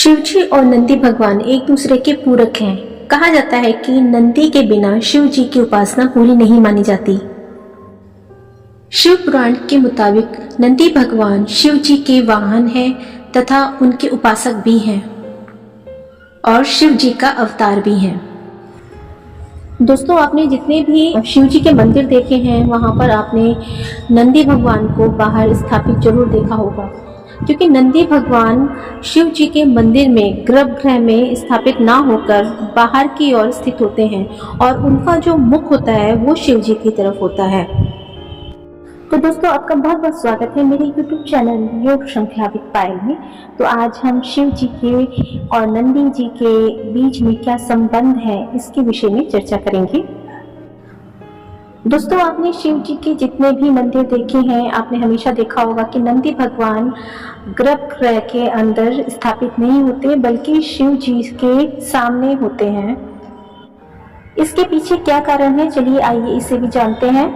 शिव जी और नंदी भगवान एक दूसरे के पूरक हैं। कहा जाता है कि नंदी के बिना शिव जी की उपासना पूरी नहीं मानी जाती। शिव पुराण के मुताबिक नंदी भगवान शिव जी के वाहन हैं तथा उनके उपासक भी हैं और शिव जी का अवतार भी हैं। दोस्तों, आपने जितने भी शिव जी के मंदिर देखे हैं वहां पर आपने नंदी भगवान को बाहर स्थापित जरूर देखा होगा, क्योंकि नंदी भगवान शिव जी के मंदिर में गर्भगृह में स्थापित ना होकर बाहर की ओर स्थित होते हैं और उनका जो मुख होता है वो शिव जी की तरफ होता है। तो दोस्तों, आपका बहुत बहुत स्वागत है मेरे YouTube चैनल योग श्रृंखला विद पायल में। तो आज हम शिव जी के और नंदी जी के बीच में क्या संबंध है इसके विषय में चर्चा करेंगे। दोस्तों, आपने शिव जी के जितने भी मंदिर देखे हैं, आपने हमेशा देखा होगा कि नंदी भगवान गर्भगृह के अंदर स्थापित नहीं होते बल्कि शिव जी के सामने होते हैं। इसके पीछे क्या कारण है, चलिए आइए इसे भी जानते हैं।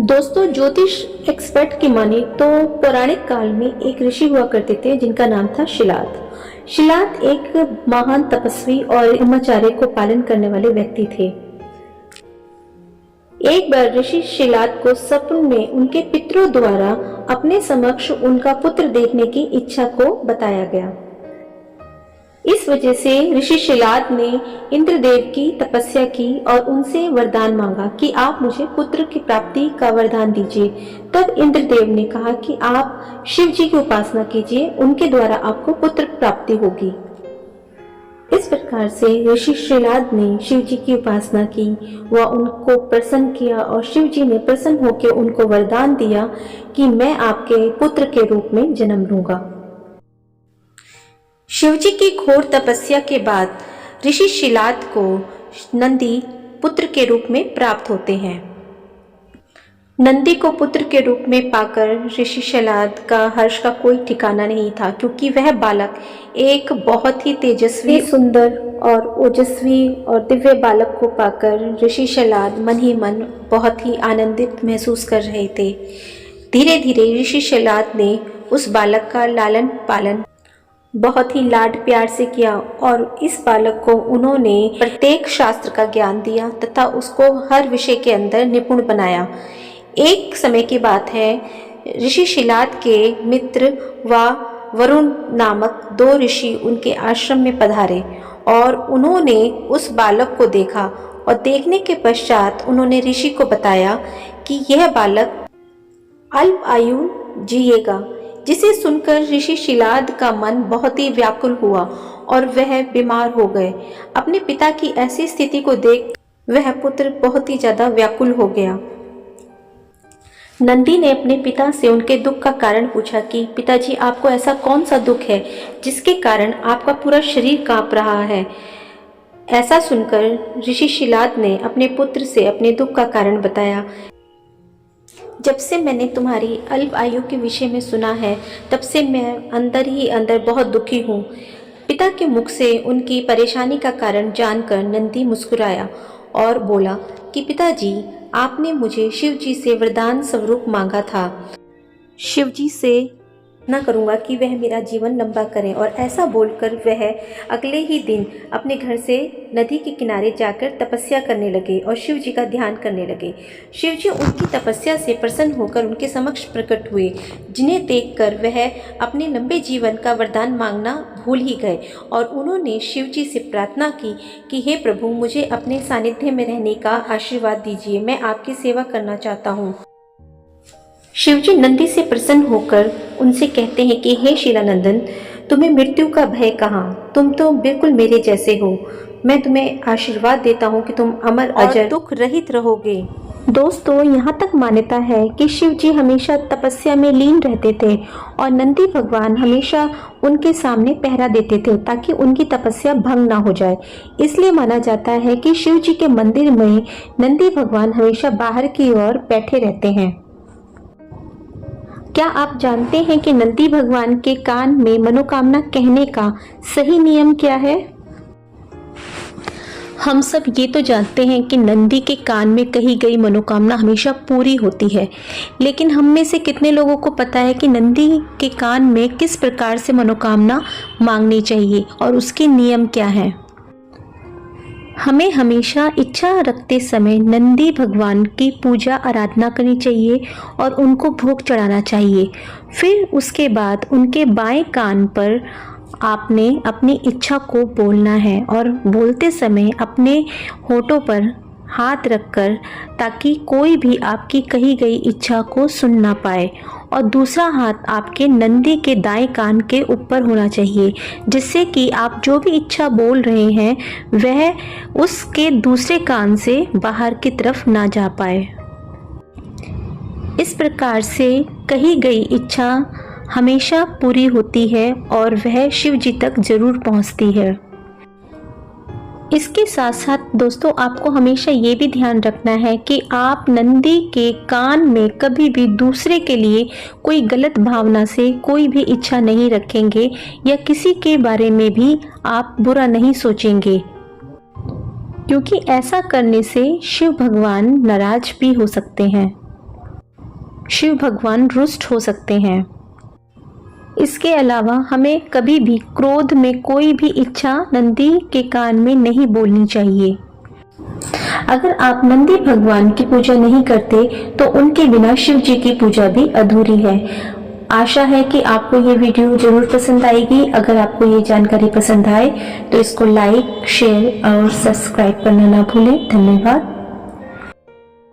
दोस्तों, ज्योतिष एक्सपर्ट की माने तो पौराणिक काल में एक ऋषि हुआ करते थे जिनका नाम था शिलाद। शिलाद एक महान तपस्वी और ब्रह्मचार्य को पालन करने वाले व्यक्ति थे। एक बार ऋषि शिलाद को स्वप्न में उनके पितरों द्वारा अपने समक्ष उनका पुत्र देखने की इच्छा को बताया गया। इस वजह से ऋषि शिलाद ने इंद्रदेव की तपस्या की और उनसे वरदान मांगा कि आप मुझे पुत्र की प्राप्ति का वरदान दीजिए। तब इंद्रदेव ने कहा कि आप शिव जी की उपासना कीजिए, उनके द्वारा आपको पुत्र प्राप्ति होगी। इस प्रकार से ऋषि शिलाद ने शिव जी की उपासना की व उनको प्रसन्न किया और शिव जी ने प्रसन्न होकर उनको वरदान दिया कि मैं आपके पुत्र के रूप में जन्म लूंगा। शिव जी की घोर तपस्या के बाद ऋषि शिलाद को नंदी पुत्र के रूप में प्राप्त होते हैं। नंदी को पुत्र के रूप में पाकर ऋषि शिलाद का हर्ष का कोई ठिकाना नहीं था, क्योंकि वह बालक एक बहुत ही तेजस्वी, सुंदर और ओजस्वी और दिव्य बालक को पाकर ऋषि शिलाद मन ही मन बहुत ही आनंदित महसूस कर रहे थे। धीरे धीरे ऋषि शिलाद ने उस बालक का लालन पालन बहुत ही लाड प्यार से किया और इस बालक को उन्होंने प्रत्येक शास्त्र का ज्ञान दिया तथा उसको हर विषय के अंदर निपुण बनाया। एक समय की बात है, ऋषि शिलाद के मित्र व वरुण नामक दो ऋषि उनके आश्रम में पधारे और उन्होंने उस बालक को देखा और देखने के पश्चात उन्होंने ऋषि को बताया कि यह बालक अल्प आयु जिएगा, जिसे सुनकर ऋषि शिलाद का मन बहुत ही व्याकुल हुआ और वह बीमार हो गए। अपने पिता की ऐसी स्थिति को देख वह पुत्र बहुत ही ज्यादा व्याकुल हो गया। नंदी ने अपने पिता से उनके दुख का कारण पूछा कि पिताजी, आपको ऐसा कौन सा दुख है जिसके कारण आपका पूरा शरीर कांप रहा है। ऐसा सुनकर ऋषि शिलाद ने अपने पुत्र से अपने दुख का कारण बताया। जब से मैंने तुम्हारी अल्प आयु के विषय में सुना है, तब से मैं अंदर ही अंदर बहुत दुखी हूँ। पिता के मुख से उनकी परेशानी का कारण जानकर नंदी मुस्कुराया और बोला कि पिताजी, आपने मुझे शिव जी से वरदान स्वरूप मांगा था। शिव जी से ना करूँगा कि वह मेरा जीवन लंबा करें। और ऐसा बोलकर वह अगले ही दिन अपने घर से नदी के किनारे जाकर तपस्या करने लगे और शिव जी का ध्यान करने लगे। शिव जी उनकी तपस्या से प्रसन्न होकर उनके समक्ष प्रकट हुए, जिन्हें देखकर वह अपने लंबे जीवन का वरदान मांगना भूल ही गए और उन्होंने शिव जी से प्रार्थना की कि हे प्रभु, मुझे अपने सानिध्य में रहने का आशीर्वाद दीजिए, मैं आपकी सेवा करना चाहता हूँ। शिवजी नंदी से प्रसन्न होकर उनसे कहते हैं कि हे शिलानंदन, तुम्हें मृत्यु का भय कहाँ, तुम तो बिल्कुल मेरे जैसे हो। मैं तुम्हें आशीर्वाद देता हूँ कि तुम अमर अजर दुख रहित रहोगे। दोस्तों, यहाँ तक मान्यता है कि शिव जी हमेशा तपस्या में लीन रहते थे और नंदी भगवान हमेशा उनके सामने पहरा देते थे ताकि उनकी तपस्या भंग ना हो जाए। इसलिए माना जाता है कि शिव जी के मंदिर में नंदी भगवान हमेशा बाहर की ओर बैठे रहते हैं। क्या आप जानते हैं कि नंदी भगवान के कान में मनोकामना कहने का सही नियम क्या है? हम सब ये तो जानते हैं कि नंदी के कान में कही गई मनोकामना हमेशा पूरी होती है, लेकिन हम में से कितने लोगों को पता है कि नंदी के कान में किस प्रकार से मनोकामना मांगनी चाहिए और उसके नियम क्या हैं। हमें हमेशा इच्छा रखते समय नंदी भगवान की पूजा आराधना करनी चाहिए और उनको भोग चढ़ाना चाहिए। फिर उसके बाद उनके बाएं कान पर आपने अपनी इच्छा को बोलना है और बोलते समय अपने होठों पर हाथ रखकर, ताकि कोई भी आपकी कही गई इच्छा को सुन ना पाए, और दूसरा हाथ आपके नंदी के दाएं कान के ऊपर होना चाहिए, जिससे कि आप जो भी इच्छा बोल रहे हैं वह उसके दूसरे कान से बाहर की तरफ ना जा पाए। इस प्रकार से कही गई इच्छा हमेशा पूरी होती है और वह शिव जी तक जरूर पहुंचती है। इसके साथ साथ दोस्तों, आपको हमेशा ये भी ध्यान रखना है कि आप नंदी के कान में कभी भी दूसरे के लिए कोई गलत भावना से कोई भी इच्छा नहीं रखेंगे या किसी के बारे में भी आप बुरा नहीं सोचेंगे, क्योंकि ऐसा करने से शिव भगवान नाराज भी हो सकते हैं, शिव भगवान रुष्ट हो सकते हैं। इसके अलावा हमें कभी भी क्रोध में कोई भी इच्छा नंदी के कान में नहीं बोलनी चाहिए। अगर आप नंदी भगवान की पूजा नहीं करते तो उनके बिना शिव जी की पूजा भी अधूरी है। आशा है कि आपको ये वीडियो जरूर पसंद आएगी। अगर आपको ये जानकारी पसंद आए तो इसको लाइक, शेयर और सब्सक्राइब करना ना भूलें। धन्यवाद।